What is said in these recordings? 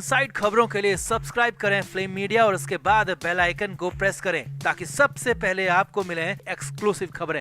Side खबरों के लिए सब्सक्राइब करें फ्लेम मीडिया और उसके बाद बेल आइकन को प्रेस करें ताकि सबसे पहले आपको मिले एक्सक्लूसिव खबरें।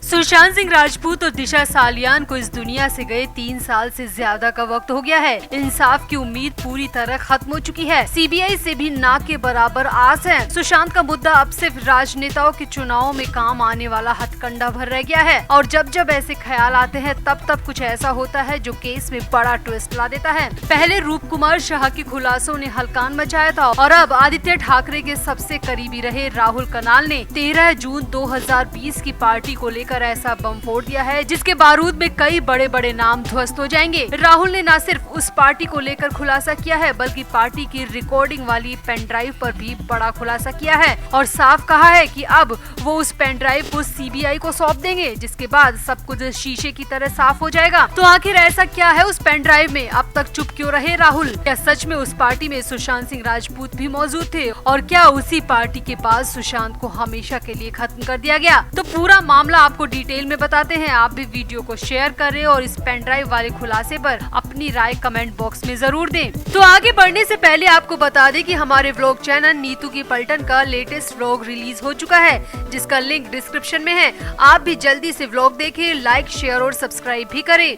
सुशांत सिंह राजपूत और दिशा सालियान को इस दुनिया से गए 3 साल से ज्यादा का वक्त हो गया है। इंसाफ की उम्मीद पूरी तरह खत्म हो चुकी है। सीबीआई से भी ना के बराबर आस है। सुशांत का मुद्दा अब सिर्फ राजनेताओं के चुनावों में काम आने वाला हथकंडा भर रह गया है और जब जब ऐसे ख्याल आते हैं तब कुछ ऐसा होता है जो केस में बड़ा ट्विस्ट ला देता है। पहले रूप कुमार शाह के खुलासों ने हलकान मचाया था और अब आदित्य ठाकरे के सबसे करीबी रहे राहुल कनाल ने 13 जून 2020 की पार्टी को लेकर ऐसा बम फोड़ दिया है जिसके बारूद में कई बड़े बड़े नाम ध्वस्त हो जाएंगे। राहुल ने न सिर्फ उस पार्टी को लेकर खुलासा किया है बल्कि पार्टी की रिकॉर्डिंग वाली पेन ड्राइव पर भी बड़ा खुलासा किया है और साफ कहा है कि अब वो उस पेन ड्राइव को सीबीआई को सौंप देंगे जिसके बाद सब कुछ शीशे की तरह साफ हो जाएगा। तो आखिर ऐसा क्या है उस पेन ड्राइव में? अब तक चुप क्यों रहे राहुल? क्या सच में उस पार्टी में सुशांत सिंह राजपूत भी मौजूद थे और क्या उसी पार्टी के पास सुशांत को हमेशा के लिए खत्म कर दिया गया? तो पूरा मामला आपको डिटेल में बताते हैं। आप भी वीडियो को शेयर करें और इस पेन ड्राइव वाले खुलासे पर अपनी राय कमेंट बॉक्स में जरूर दें। तो आगे बढ़ने से पहले आपको बता दें कि हमारे व्लॉग चैनल नीतू की पलटन का लेटेस्ट व्लॉग रिलीज हो चुका है जिसका लिंक डिस्क्रिप्शन में है। आप भी जल्दी से व्लॉग देखें, लाइक शेयर और सब्सक्राइब भी करें।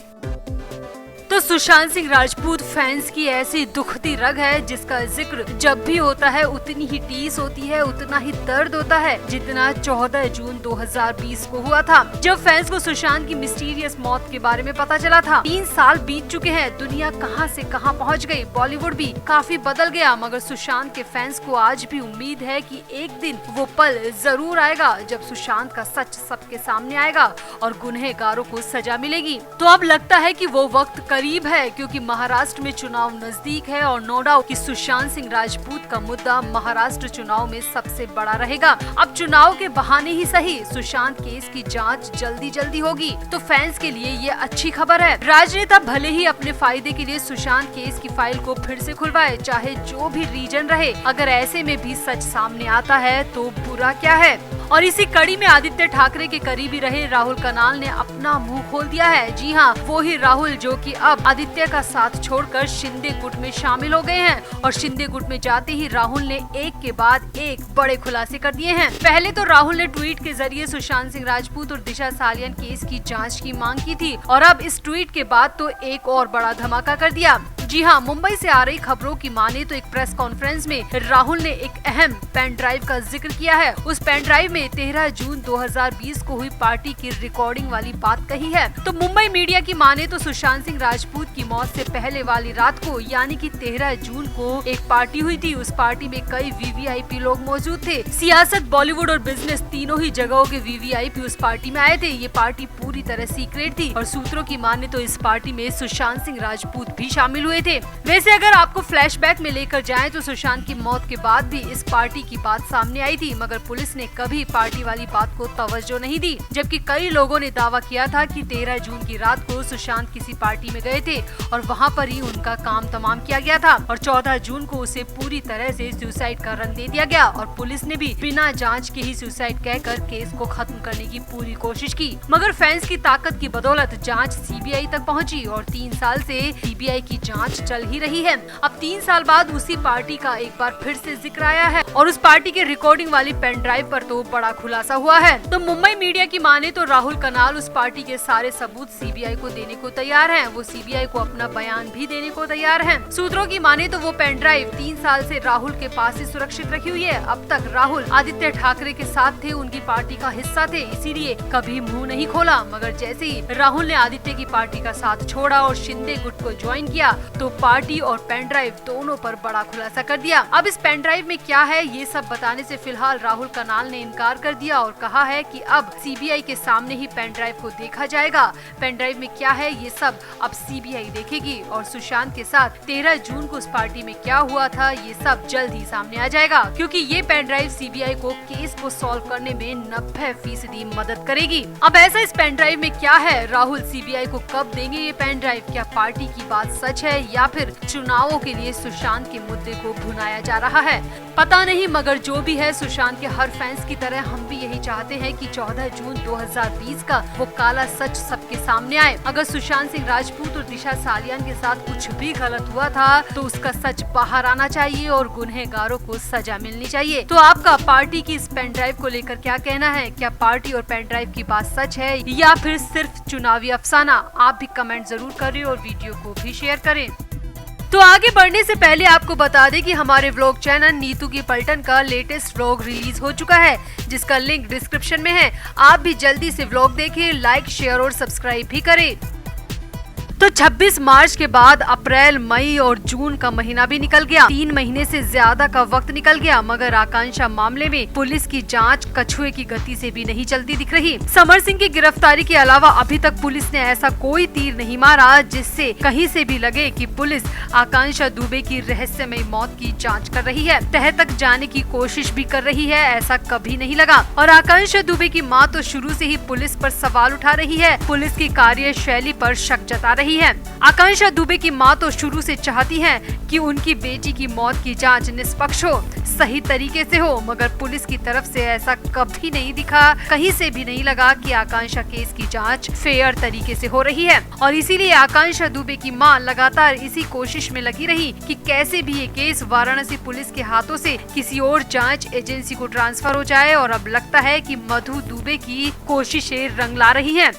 तो सुशांत सिंह राजपूत फैंस की ऐसी दुखती रग है जिसका जिक्र जब भी होता है उतनी ही टीस होती है, उतना ही दर्द होता है जितना 14 जून 2020 को हुआ था जब फैंस को सुशांत की मिस्टीरियस मौत के बारे में पता चला था। 3 साल बीत चुके हैं, दुनिया कहां से कहां पहुंच गई, बॉलीवुड भी काफी बदल गया, मगर सुशांत के फैंस को आज भी उम्मीद है कि एक दिन वो पल जरूर आएगा जब सुशांत का सच सबके सामने आएगा और गुनहगारों को सजा मिलेगी। तो अब लगता है कि वो वक्त करीब है क्योंकि महाराष्ट्र में चुनाव नजदीक है और नो डाउट कि सुशांत सिंह राजपूत का मुद्दा महाराष्ट्र चुनाव में सबसे बड़ा रहेगा। अब चुनाव के बहाने ही सही सुशांत केस की जांच जल्दी होगी तो फैंस के लिए ये अच्छी खबर है। राजनेता भले ही अपने फायदे के लिए सुशांत केस की फाइल को फिर से खुलवाए, चाहे जो भी रीजन रहे, अगर ऐसे में भी सच सामने आता है तो बुरा क्या है। और इसी कड़ी में आदित्य ठाकरे के करीबी रहे राहुल कनाल ने अपना मुंह खोल दिया है। जी हाँ, वो ही राहुल जो कि अब आदित्य का साथ छोड़कर शिंदे गुट में शामिल हो गए हैं और शिंदे गुट में जाते ही राहुल ने एक के बाद एक बड़े खुलासे कर दिए हैं। पहले तो राहुल ने ट्वीट के जरिए सुशांत सिंह राजपूत और दिशा सालियान केस की जांच की मांग की थी और अब इस ट्वीट के बाद तो एक और बड़ा धमाका कर दिया। जी हाँ, मुंबई से आ रही खबरों की माने तो एक प्रेस कॉन्फ्रेंस में राहुल ने एक अहम पेन ड्राइव का जिक्र किया है। उस पेन ड्राइव में 13 जून 2020 को हुई पार्टी की रिकॉर्डिंग वाली बात कही है। तो मुंबई मीडिया की माने तो सुशांत सिंह राजपूत की मौत से पहले वाली रात को यानी कि 13 जून को एक पार्टी हुई थी। उस पार्टी में कई वीवीआईपी लोग मौजूद थे। सियासत, बॉलीवुड और बिजनेस तीनों ही जगहों के वीवीआईपी उस पार्टी में आए थे। ये पार्टी पूरी तरह सीक्रेट थी और सूत्रों की माने तो इस पार्टी में सुशांत सिंह राजपूत भी शामिल हुए थे। वैसे अगर आपको फ्लैशबैक में लेकर जाएं तो सुशांत की मौत के बाद भी इस पार्टी की बात सामने आई थी मगर पुलिस ने कभी पार्टी वाली बात को तवज्जो नहीं दी, जबकि कई लोगों ने दावा किया था कि 13 जून की रात को सुशांत किसी पार्टी में गए थे और वहां पर ही उनका काम तमाम किया गया था और 14 जून को उसे पूरी तरह से सुसाइड का रंग दे दिया गया और पुलिस ने भी बिना जाँच के ही सुसाइड कहकर केस को खत्म करने की पूरी कोशिश की। मगर फैंस की ताकत की बदौलत जाँच सीबीआई तक पहुँची और 3 साल से सीबीआई की जाँच चल ही रही है। अब 3 साल बाद उसी पार्टी का एक बार फिर से जिक्र आया है और उस पार्टी के रिकॉर्डिंग वाली पेन ड्राइव पर तो बड़ा खुलासा हुआ है। तो मुंबई मीडिया की माने तो राहुल कनाल उस पार्टी के सारे सबूत सीबीआई को देने को तैयार हैं। वो सीबीआई को अपना बयान भी देने को तैयार हैं। सूत्रों की माने तो वो पेन ड्राइव 3 साल से राहुल के पास ही सुरक्षित रखी हुई है। अब तक राहुल आदित्य ठाकरे के साथ थे, उनकी पार्टी का हिस्सा थे, इसीलिए कभी मुँह नहीं खोला। मगर जैसे ही राहुल ने आदित्य की पार्टी का साथ छोड़ा और शिंदे गुट को ज्वाइन किया तो पार्टी और पेन ड्राइव दोनों पर बड़ा खुलासा कर दिया। अब इस पेन ड्राइव में क्या है ये सब बताने से फिलहाल राहुल कनाल ने इनकार कर दिया और कहा है कि अब सीबीआई के सामने ही पेन ड्राइव को देखा जाएगा। पेन ड्राइव में क्या है ये सब अब सीबीआई देखेगी और सुशांत के साथ 13 जून को उस पार्टी में क्या हुआ था ये सब जल्द ही सामने आ जाएगा क्योंकि ये पेन ड्राइव सीबीआई को केस को सॉल्व करने में 90% मदद करेगी। अब ऐसा इस पेन ड्राइव में क्या है, राहुल सीबीआई को कब देंगे ये पेन ड्राइव, क्या पार्टी की बात सच है या फिर चुनावों के लिए सुशांत के मुद्दे को भुनाया जा रहा है, पता नहीं। मगर जो भी है, सुशांत के हर फैंस की तरह हम भी यही चाहते हैं कि 14 जून 2020 का वो काला सच सबके सामने आए। अगर सुशांत सिंह राजपूत और दिशा सालियान के साथ कुछ भी गलत हुआ था तो उसका सच बाहर आना चाहिए और गुनहगारों को सजा मिलनी चाहिए। तो आपका पार्टी की इस पेन ड्राइव को लेकर क्या कहना है? क्या पार्टी और पेन ड्राइव की बात सच है या फिर सिर्फ चुनावी अफसाना? आप भी कमेंट जरूर करें और वीडियो को भी शेयर करें। तो आगे बढ़ने से पहले आपको बता दें कि हमारे व्लॉग चैनल नीतू की पलटन का लेटेस्ट व्लॉग रिलीज हो चुका है, जिसका लिंक डिस्क्रिप्शन में है। आप भी जल्दी से व्लॉग देखें, लाइक, शेयर और सब्सक्राइब भी करें। तो 26 मार्च के बाद अप्रैल, मई और जून का महीना भी निकल गया। 3 महीने से ज्यादा का वक्त निकल गया, मगर आकांक्षा मामले में पुलिस की जांच कछुए की गति से भी नहीं चलती दिख रही। समर सिंह की गिरफ्तारी के अलावा अभी तक पुलिस ने ऐसा कोई तीर नहीं मारा जिससे कहीं से भी लगे कि पुलिस आकांक्षा दुबे की रहस्यमय मौत की जाँच कर रही है, तह तक जाने की कोशिश भी कर रही है। ऐसा कभी नहीं लगा। और आकांक्षा दुबे की माँ तो शुरू से ही पुलिस पर सवाल उठा रही है, पुलिस की कार्यशैली पर शक जता रही है। आकांक्षा दुबे की मां तो शुरू से चाहती है कि उनकी बेटी की मौत की जांच निष्पक्ष हो, सही तरीके से हो, मगर पुलिस की तरफ से ऐसा कभी नहीं दिखा। कहीं से भी नहीं लगा कि आकांक्षा केस की जांच फेयर तरीके से हो रही है। और इसीलिए आकांक्षा दुबे की मां लगातार इसी कोशिश में लगी रही कि कैसे भी ये केस वाराणसी पुलिस के हाथों से किसी और जांच एजेंसी को ट्रांसफर हो जाए। और अब लगता है कि मधु दुबे की कोशिशें रंग ला रही हैं।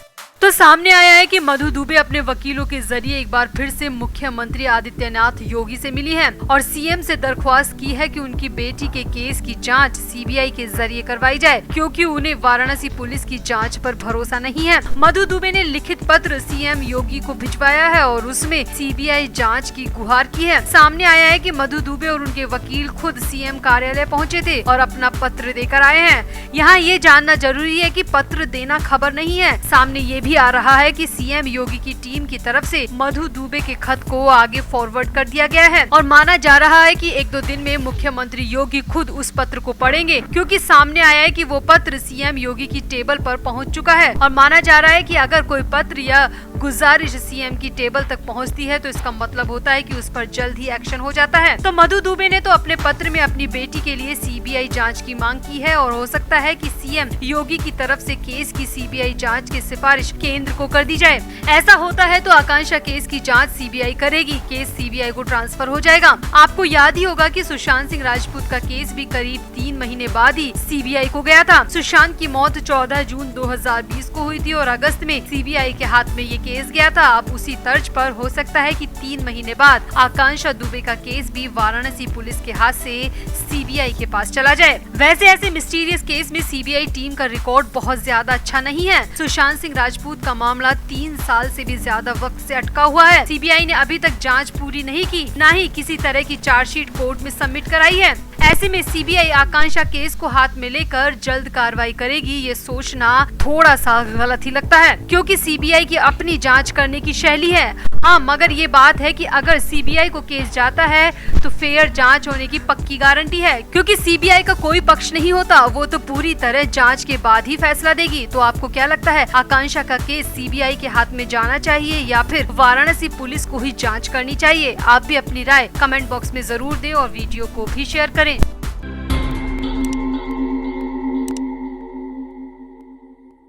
तो सामने आया है कि मधु दुबे अपने वकीलों के जरिए एक बार फिर से मुख्यमंत्री आदित्यनाथ योगी से मिली हैं और सीएम से दरख्वास्त की है कि उनकी बेटी के केस की जांच सीबीआई के जरिए करवाई जाए, क्योंकि उन्हें वाराणसी पुलिस की जांच पर भरोसा नहीं है। मधु दुबे ने लिखित पत्र सीएम योगी को भिजवाया है और उसमें सीबीआई जांच की गुहार की है। सामने आया है कि मधु दुबे और उनके वकील खुद सीएम कार्यालय पहुँचे थे और अपना पत्र देकर आए हैं। यहाँ ये जानना जरूरी है कि पत्र देना खबर नहीं है। सामने ये भी आ रहा है कि सीएम योगी की टीम की तरफ से मधु दुबे के खत को आगे फॉरवर्ड कर दिया गया है और माना जा रहा है कि 1-2 दिन में मुख्यमंत्री योगी खुद उस पत्र को पढ़ेंगे, क्योंकि सामने आया है कि वो पत्र सीएम योगी की टेबल पर पहुंच चुका है। और माना जा रहा है कि अगर कोई पत्र या गुजारिश सीएम की टेबल तक पहुंचती है तो इसका मतलब होता है कि उस पर जल्द ही एक्शन हो जाता है। तो मधु दुबे ने तो अपने पत्र में अपनी बेटी के लिए सीबीआई जांच की मांग की है और हो सकता है कि सीएम योगी की तरफ से केस की सीबीआई जांच की सिफारिश केंद्र को कर दी जाए। ऐसा होता है तो आकांक्षा केस की जांच सीबीआई करेगी, केस सीबीआई को ट्रांसफर हो जाएगा। आपको याद ही होगा कि सुशांत सिंह राजपूत का केस भी करीब 3 महीने बाद ही सीबीआई को गया था। सुशांत की मौत 14 जून 2020 को हुई थी और अगस्त में सीबीआई के हाथ में ये केस गया था। अब उसी तर्ज पर हो सकता है कि 3 महीने बाद आकांक्षा दुबे का केस भी वाराणसी पुलिस के हाथ से सीबीआई के पास चला जाए। वैसे ऐसे मिस्टीरियस केस में सीबीआई टीम का रिकॉर्ड बहुत ज्यादा अच्छा नहीं है। सुशांत सिंह राजपूत का मामला 3 साल से भी ज्यादा वक्त से अटका हुआ है। सीबीआई ने अभी तक जांच पूरी नहीं की, न ही किसी तरह की चार्जशीट कोर्ट में सबमिट कराई है। ऐसे में सीबीआई आकांक्षा केस को हाथ में लेकर जल्द कार्रवाई करेगी, ये सोचना थोड़ा सा गलत ही लगता है, क्योंकि सीबीआई की अपनी जांच करने की शैली है। हाँ, मगर ये बात है कि अगर सीबीआई को केस जाता है तो फेयर जांच होने की पक्की गारंटी है, क्योंकि सीबीआई का कोई पक्ष नहीं होता, वो तो पूरी तरह जांच के बाद ही फैसला देगी। तो आपको क्या लगता है, आकांक्षा का केस सीबीआई के हाथ में जाना चाहिए या फिर वाराणसी पुलिस को ही जांच करनी चाहिए? आप भी अपनी राय कमेंट बॉक्स में जरूर दें और वीडियो को भी शेयर करें।